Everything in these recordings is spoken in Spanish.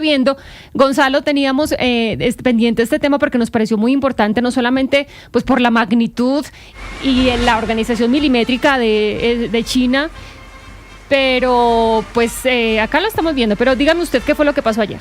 viendo, Gonzalo, teníamos pendiente este tema porque nos pareció muy importante, no solamente pues por la magnitud y la organización milimétrica de China, pero pues acá lo estamos viendo. Pero dígame usted qué fue lo que pasó ayer.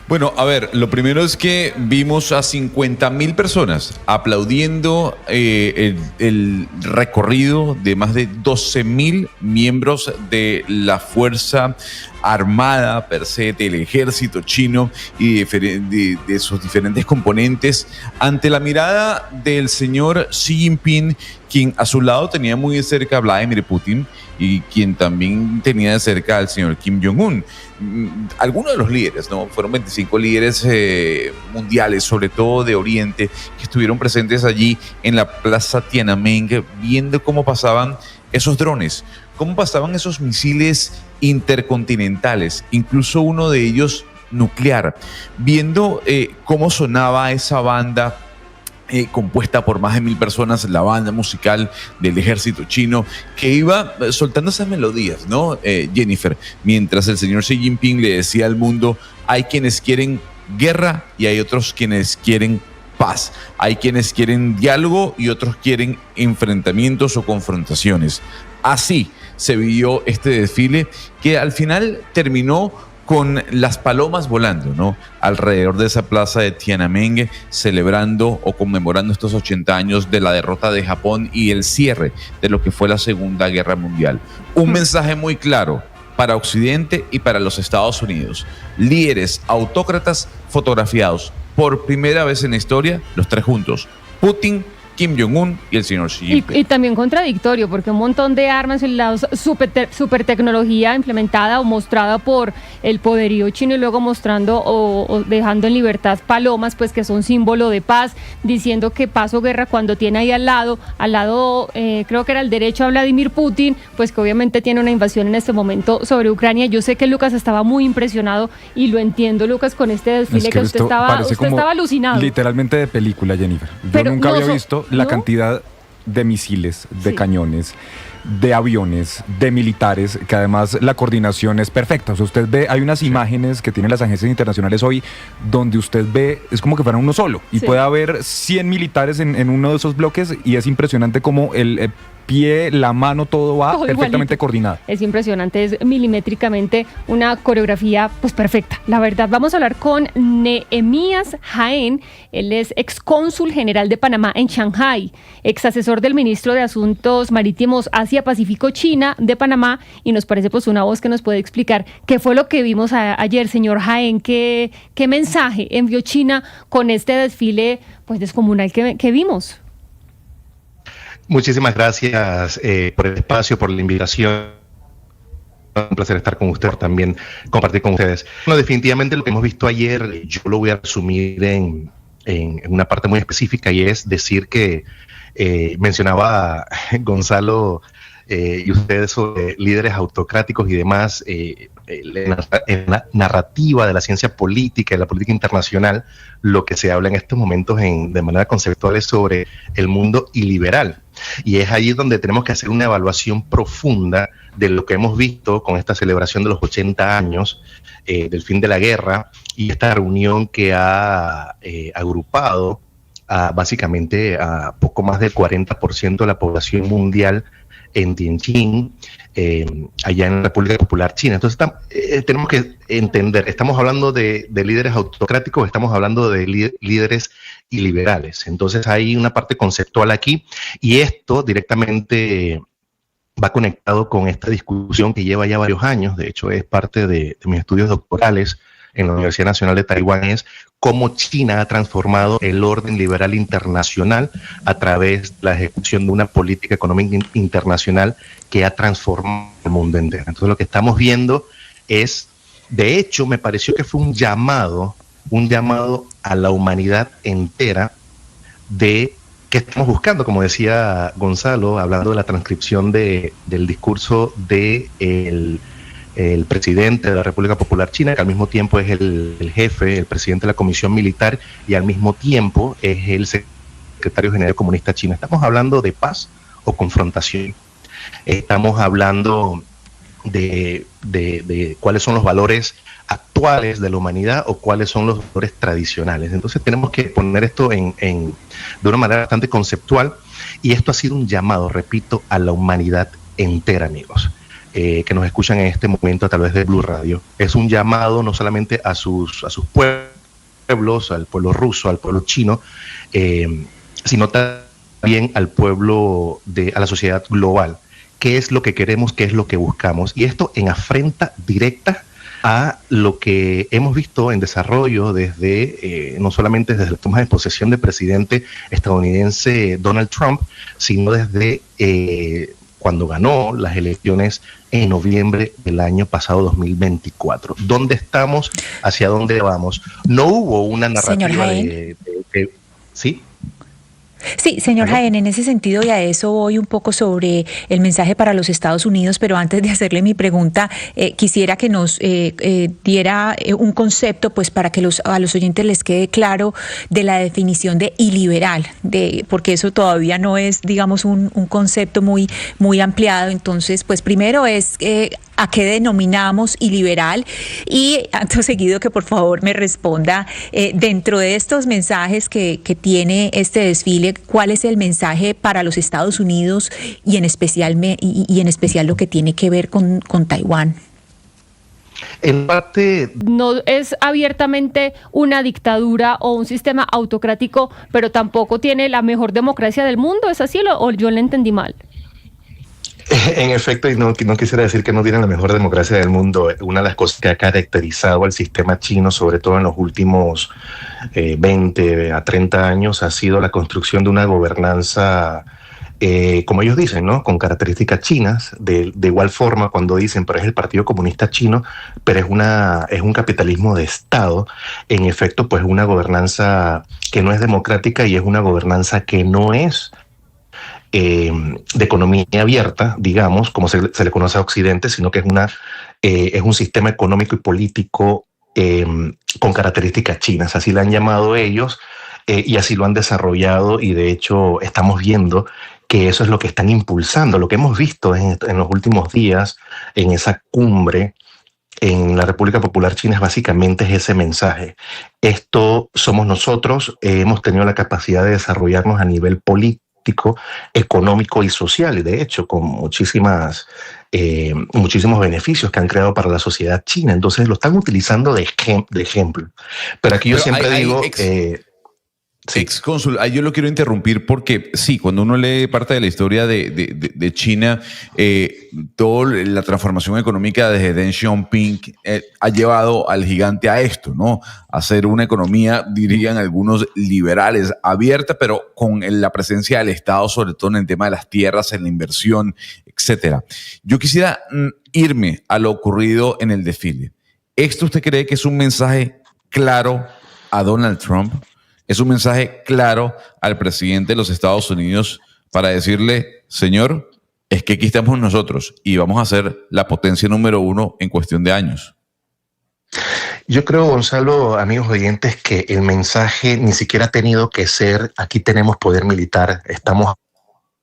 Bueno, a ver, lo primero es que vimos a 50.000 personas aplaudiendo el recorrido de más de 12.000 miembros de la Fuerza Armada per se del ejército chino y de sus diferentes componentes ante la mirada del señor Xi Jinping, quien a su lado tenía muy de cerca a Vladimir Putin y quien también tenía de cerca al señor Kim Jong-un. Algunos de los líderes, ¿no? Fueron 25 líderes mundiales, sobre todo de Oriente, que estuvieron presentes allí en la Plaza Tiananmen, viendo cómo pasaban esos drones, cómo pasaban esos misiles intercontinentales, incluso uno de ellos nuclear, viendo cómo sonaba esa banda compuesta por más de 1.000 personas, la banda musical del ejército chino, que iba soltando esas melodías, ¿no, Jennifer? Mientras el señor Xi Jinping le decía al mundo, hay quienes quieren guerra y hay otros quienes quieren paz. Hay quienes quieren diálogo y otros quieren enfrentamientos o confrontaciones. Así se vio este desfile que al final terminó con las palomas volando, ¿no? Alrededor de esa plaza de Tiananmen, celebrando o conmemorando estos 80 años de la derrota de Japón y el cierre de lo que fue la Segunda Guerra Mundial. Un mensaje muy claro para Occidente y para los Estados Unidos. Líderes autócratas fotografiados por primera vez en la historia, los tres juntos: Putin, Kim Jong-un y el señor Xi Jinping. Y también contradictorio, porque un montón de armas y la super tecnología implementada o mostrada por el poderío chino y luego mostrando o dejando en libertad palomas, pues que son símbolo de paz, diciendo que paz o guerra, cuando tiene ahí al lado, creo que era el derecho a Vladimir Putin, pues que obviamente tiene una invasión en este momento sobre Ucrania. Yo sé que Lucas estaba muy impresionado y lo entiendo, Lucas, con este desfile, que usted estaba alucinado. Literalmente de película, Jennifer. Yo nunca había visto la cantidad de misiles, de cañones, de aviones, de militares, que además la coordinación es perfecta. O sea, usted ve, hay unas imágenes que tienen las agencias internacionales hoy donde usted ve, es como que fuera uno solo y puede haber 100 militares en uno de esos bloques y es impresionante como el pie, la mano, todo va perfectamente igualito, coordinado. Es impresionante, es milimétricamente una coreografía pues perfecta, la verdad. Vamos a hablar con Nehemías Jaén, él es excónsul general de Panamá en Shanghái, ex asesor del ministro de Asuntos Marítimos Asia-Pacífico China de Panamá, y nos parece pues una voz que nos puede explicar qué fue lo que vimos ayer. Señor Jaén, ¿qué mensaje envió China con este desfile pues descomunal que vimos? Muchísimas gracias por el espacio, por la invitación. Un placer estar con ustedes, también compartir con ustedes. Bueno, definitivamente lo que hemos visto ayer, yo lo voy a resumir en una parte muy específica, y es decir que mencionaba Gonzalo y ustedes sobre líderes autocráticos y demás. En la narrativa de la ciencia política y la política internacional, lo que se habla en estos momentos de manera conceptual es sobre el mundo iliberal. Y es ahí donde tenemos que hacer una evaluación profunda de lo que hemos visto con esta celebración de los 80 años del fin de la guerra, y esta reunión que ha agrupado básicamente a poco más del 40% de la población mundial en Tianjin, allá en la República Popular China. Entonces tenemos que entender, ¿estamos hablando de líderes autocráticos? ¿Estamos hablando de líderes iliberales? Entonces hay una parte conceptual aquí, y esto directamente va conectado con esta discusión que lleva ya varios años. De hecho, es parte de mis estudios doctorales en la Universidad Nacional de Taiwán, es cómo China ha transformado el orden liberal internacional a través de la ejecución de una política económica internacional que ha transformado el mundo entero. Entonces lo que estamos viendo es, de hecho, me pareció que fue un llamado a la humanidad entera de qué estamos buscando, como decía Gonzalo, hablando de la transcripción del discurso del presidente de la República Popular China, que al mismo tiempo es el jefe, el presidente de la Comisión Militar, y al mismo tiempo es el secretario general comunista chino. ¿Estamos hablando de paz o confrontación? Estamos hablando de cuáles son los valores actuales de la humanidad o cuáles son los valores tradicionales. Entonces tenemos que poner esto de una manera bastante conceptual, y esto ha sido un llamado, repito, a la humanidad entera, amigos, que nos escuchan en este momento a través de Blue Radio. Es un llamado no solamente a sus pueblos, al pueblo ruso, al pueblo chino, sino también al pueblo, a la sociedad global. ¿Qué es lo que queremos? ¿Qué es lo que buscamos? Y esto en afrenta directa a lo que hemos visto en desarrollo desde, no solamente desde la toma de posesión del presidente estadounidense Donald Trump, sino desde cuando ganó las elecciones en noviembre del año pasado, 2024. ¿Dónde estamos? ¿Hacia dónde vamos? No hubo una narrativa ¿sí? Sí, señor Jaén, en ese sentido, y a eso voy un poco sobre el mensaje para los Estados Unidos, pero antes de hacerle mi pregunta, quisiera que nos diera un concepto, pues para que a los oyentes les quede claro, de la definición de iliberal, porque eso todavía no es, digamos, un concepto muy, muy ampliado. Entonces, pues primero es a qué denominamos iliberal, y acto seguido que por favor me responda, dentro de estos mensajes que tiene este desfile, ¿cuál es el mensaje para los Estados Unidos y en especial lo que tiene que ver con Taiwán? En parte no es abiertamente una dictadura o un sistema autocrático, pero tampoco tiene la mejor democracia del mundo. ¿Es así o yo le entendí mal? En efecto, y no quisiera decir que no tiene la mejor democracia del mundo. Una de las cosas que ha caracterizado al sistema chino, sobre todo en los últimos 20 a 30 años, ha sido la construcción de una gobernanza, como ellos dicen, ¿no?, con características chinas. De igual forma, cuando dicen, pero es el Partido Comunista Chino, pero es un capitalismo de Estado, en efecto, pues una gobernanza que no es democrática, y es una gobernanza que no es de economía abierta, digamos, como se le conoce a Occidente, sino que es un sistema económico y político con características chinas. Así lo han llamado ellos, y así lo han desarrollado, y de hecho estamos viendo que eso es lo que están impulsando. Lo que hemos visto en los últimos días en esa cumbre en la República Popular China básicamente es ese mensaje. Esto somos nosotros, hemos tenido la capacidad de desarrollarnos a nivel político, económico y social, y de hecho con muchísimos beneficios que han creado para la sociedad china. Entonces lo están utilizando de ejemplo. Pero aquí yo siempre digo... Sí. Excónsul, yo lo quiero interrumpir porque sí, cuando uno lee parte de la historia de China, toda la transformación económica desde Deng Xiaoping ha llevado al gigante a esto, ¿no? A ser una economía, dirían algunos, liberales, abierta, pero con la presencia del Estado, sobre todo en el tema de las tierras, en la inversión, etcétera. Yo quisiera irme a lo ocurrido en el desfile. ¿Esto usted cree que es un mensaje claro a Donald Trump? Es un mensaje claro al presidente de los Estados Unidos para decirle, señor, es que aquí estamos nosotros y vamos a ser la potencia número 1 en cuestión de años. Yo creo, Gonzalo, amigos oyentes, que el mensaje ni siquiera ha tenido que ser, aquí tenemos poder militar, estamos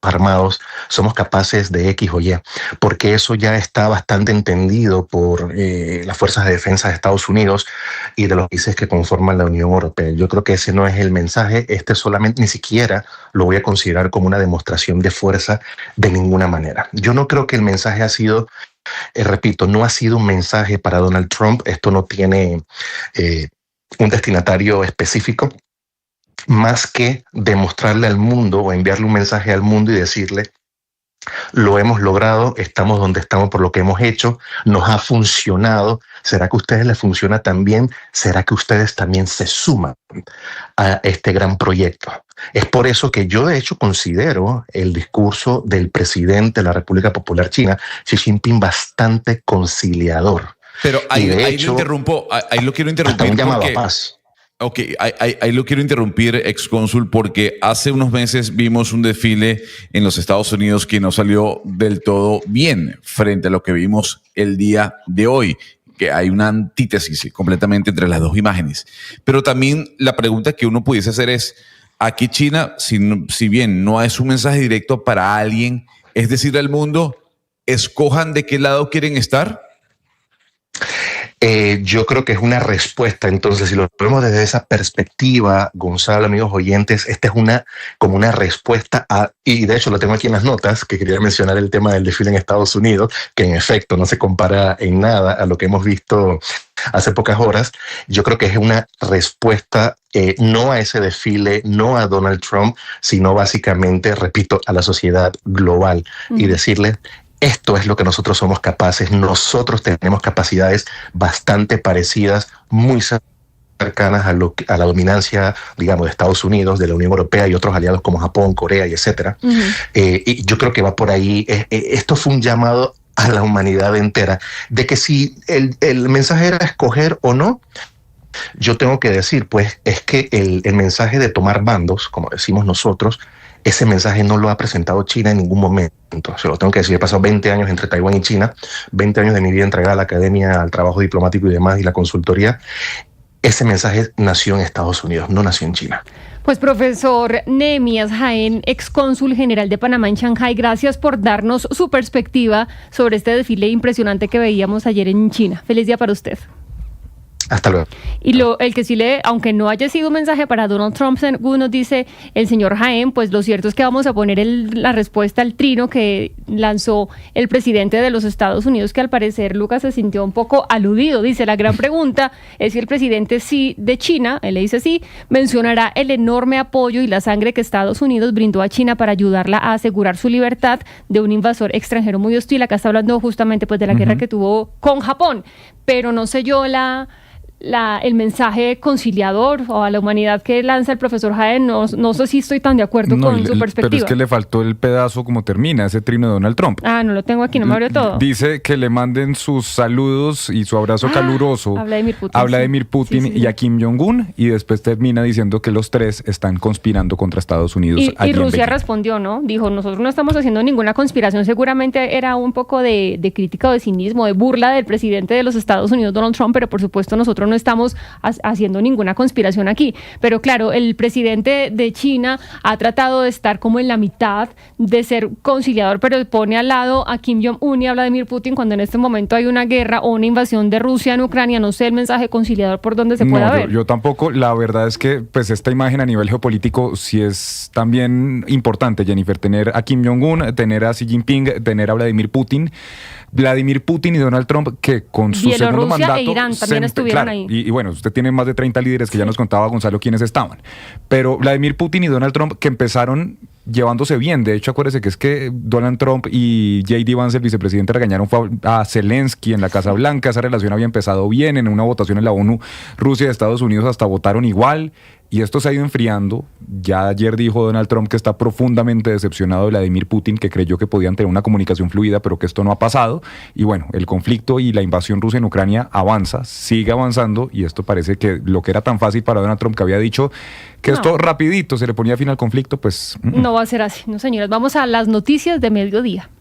armados, somos capaces de X o Y, porque eso ya está bastante entendido por las fuerzas de defensa de Estados Unidos y de los países que conforman la Unión Europea. Yo creo que ese no es el mensaje. Solamente, ni siquiera lo voy a considerar como una demostración de fuerza de ninguna manera. Yo no creo que el mensaje ha sido, repito, no ha sido un mensaje para Donald Trump. Esto no tiene un destinatario específico, más que demostrarle al mundo o enviarle un mensaje al mundo y decirle, lo hemos logrado, estamos donde estamos por lo que hemos hecho, nos ha funcionado. ¿Será que a ustedes les funciona también? ¿Será que ustedes también se suman a este gran proyecto? Es por eso que yo de hecho considero el discurso del presidente de la República Popular China, Xi Jinping, bastante conciliador. Pero ahí lo interrumpo, ahí lo quiero interrumpir. Hasta un llamado a paz. Ok, ahí lo quiero interrumpir, excónsul, porque hace unos meses vimos un desfile en los Estados Unidos que no salió del todo bien frente a lo que vimos el día de hoy, que hay una antítesis completamente entre las dos imágenes. Pero también la pregunta que uno pudiese hacer es, aquí China, si bien no es un mensaje directo para alguien, es decir al mundo, escojan de qué lado quieren estar? Yo creo que es una respuesta. Entonces, si lo vemos desde esa perspectiva, Gonzalo, amigos oyentes, esta es como una respuesta y de hecho lo tengo aquí en las notas, que quería mencionar el tema del desfile en Estados Unidos, que en efecto no se compara en nada a lo que hemos visto hace pocas horas. Yo creo que es una respuesta no a ese desfile, no a Donald Trump, sino básicamente, repito, a la sociedad global y decirle: esto es lo que nosotros somos capaces. Nosotros tenemos capacidades bastante parecidas, muy cercanas a la dominancia, digamos, de Estados Unidos, de la Unión Europea y otros aliados como Japón, Corea y etcétera. Y yo creo que va por ahí. Esto fue un llamado a la humanidad entera de que si el mensaje era escoger o no, yo tengo que decir, pues, es que el mensaje de tomar bandos, como decimos nosotros, ese mensaje no lo ha presentado China en ningún momento. Se lo tengo que decir. He pasado 20 años entre Taiwán y China, 20 años de mi vida entregada a la academia, al trabajo diplomático y demás, y la consultoría. Ese mensaje nació en Estados Unidos, no nació en China. Pues profesor Nehemías Jaén, excónsul general de Panamá en Shanghái, gracias por darnos su perspectiva sobre este desfile impresionante que veíamos ayer en China. Feliz día para usted. Hasta luego. Y el que sí aunque no haya sido un mensaje para Donald Trump, según nos dice el señor Jaén, pues lo cierto es que vamos a poner la respuesta al trino que lanzó el presidente de los Estados Unidos, que al parecer Lucas se sintió un poco aludido. Dice: la gran pregunta es si el presidente de China, él le dice sí, mencionará el enorme apoyo y la sangre que Estados Unidos brindó a China para ayudarla a asegurar su libertad de un invasor extranjero muy hostil. Acá está hablando justamente pues de la guerra que tuvo con Japón, pero no sé yo el mensaje conciliador o a la humanidad que lanza el profesor Jaén, no sé si estoy tan de acuerdo con su perspectiva. Pero es que le faltó el pedazo como termina ese trino de Donald Trump. No lo tengo aquí, no me abrió todo. Dice que le manden sus saludos y su abrazo caluroso a Vladimir Putin y a Kim Jong-un, y después termina diciendo que los tres están conspirando contra Estados Unidos. Y Rusia respondió, ¿no? Dijo: nosotros no estamos haciendo ninguna conspiración. Seguramente era un poco de crítica o de cinismo, de burla del presidente de los Estados Unidos, Donald Trump, pero por supuesto nosotros no estamos haciendo ninguna conspiración aquí. Pero claro, el presidente de China ha tratado de estar como en la mitad, de ser conciliador, pero pone al lado a Kim Jong-un y a Vladimir Putin cuando en este momento hay una guerra o una invasión de Rusia en Ucrania. No sé el mensaje conciliador por dónde se pueda ver. Yo tampoco. La verdad es que pues esta imagen a nivel geopolítico sí es también importante, Jennifer, tener a Kim Jong-un, tener a Xi Jinping, tener a Vladimir Putin y Donald Trump, que con su segundo mandato e Irán también estuvieron ahí. Y bueno, usted tiene más de 30 líderes que ya nos contaba Gonzalo quiénes estaban. Pero Vladimir Putin y Donald Trump, que empezaron llevándose bien. De hecho, acuérdese que es que Donald Trump y J.D. Vance, el vicepresidente, regañaron a Zelensky en la Casa Blanca. Esa relación había empezado bien. En una votación en la ONU, Rusia y Estados Unidos hasta votaron igual. Y esto se ha ido enfriando. Ya ayer dijo Donald Trump que está profundamente decepcionado de Vladimir Putin, que creyó que podían tener una comunicación fluida, pero que esto no ha pasado. Y bueno, el conflicto y la invasión rusa en Ucrania avanza, sigue avanzando, y esto parece que lo que era tan fácil para Donald Trump, que había dicho que esto rapidito se le ponía fin al conflicto, pues... No va a ser así, no señores. Vamos a las noticias de mediodía.